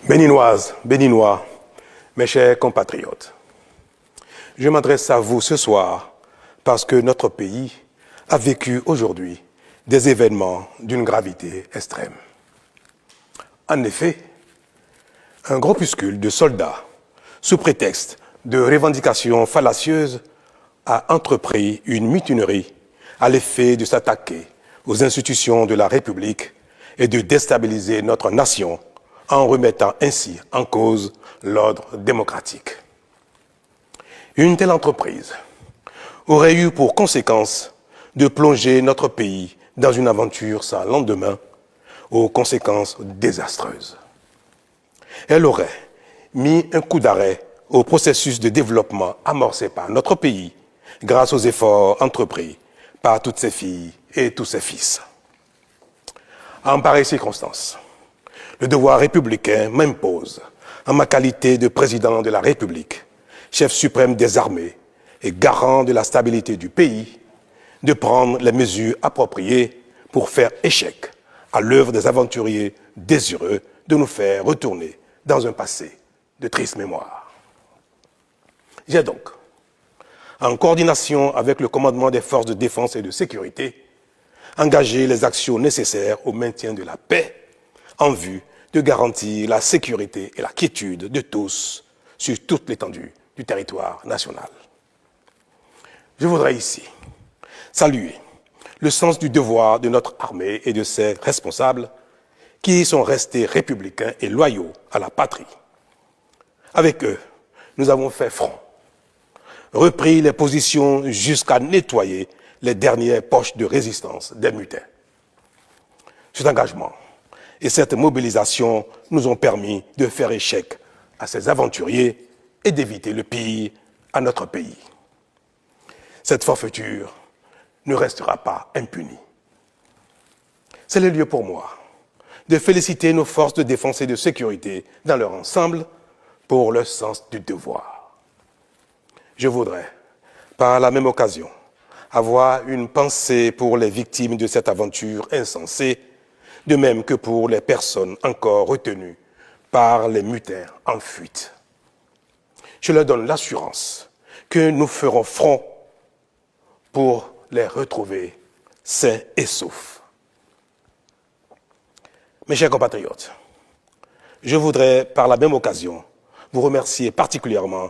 Béninoises, Béninois, mes chers compatriotes, je m'adresse à vous ce soir parce que notre pays a vécu aujourd'hui des événements d'une gravité extrême. En effet, un groupuscule de soldats, sous prétexte de revendications fallacieuses, a entrepris une mutinerie à l'effet de s'attaquer aux institutions de la République et de déstabiliser notre nation en remettant ainsi en cause l'ordre démocratique. Une telle entreprise aurait eu pour conséquence de plonger notre pays dans une aventure sans lendemain, aux conséquences désastreuses. Elle aurait mis un coup d'arrêt au processus de développement amorcé par notre pays grâce aux efforts entrepris par toutes ses filles et tous ses fils. En pareille circonstance, le devoir républicain m'impose, en ma qualité de président de la République, chef suprême des armées et garant de la stabilité du pays, de prendre les mesures appropriées pour faire échec à l'œuvre des aventuriers désireux de nous faire retourner dans un passé de triste mémoire. J'ai donc, en coordination avec le commandement des forces de défense et de sécurité, engagé les actions nécessaires au maintien de la paix en vue de garantir la sécurité et la quiétude de tous sur toute l'étendue du territoire national. Je voudrais ici saluer le sens du devoir de notre armée et de ses responsables qui sont restés républicains et loyaux à la patrie. Avec eux, nous avons fait front, repris les positions jusqu'à nettoyer les dernières poches de résistance des mutins. Cet engagement et cette mobilisation nous ont permis de faire échec à ces aventuriers et d'éviter le pire à notre pays. Cette forfaiture ne restera pas impunie. C'est le lieu pour moi de féliciter nos forces de défense et de sécurité dans leur ensemble pour leur sens du devoir. Je voudrais, par la même occasion, avoir une pensée pour les victimes de cette aventure insensée, de même que pour les personnes encore retenues par les mutins en fuite. Je leur donne l'assurance que nous ferons front pour les retrouver sains et saufs. Mes chers compatriotes, je voudrais par la même occasion vous remercier particulièrement,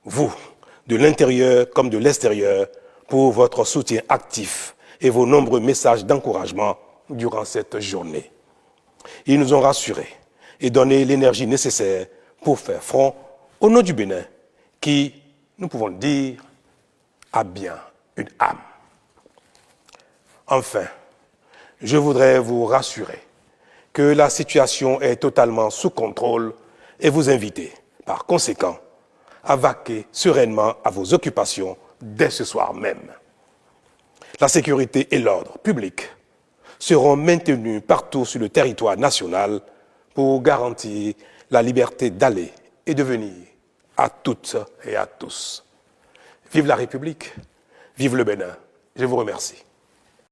vous, de l'intérieur comme de l'extérieur, pour votre soutien actif et vos nombreux messages d'encouragement durant cette journée. Ils nous ont rassurés et donné l'énergie nécessaire pour faire front au nom du Bénin, qui, nous pouvons le dire, a bien une âme. Enfin, je voudrais vous rassurer que la situation est totalement sous contrôle et vous inviter, par conséquent, à vaquer sereinement à vos occupations dès ce soir même. La sécurité et l'ordre public seront maintenus partout sur le territoire national pour garantir la liberté d'aller et de venir à toutes et à tous. Vive la République, vive le Bénin. Je vous remercie.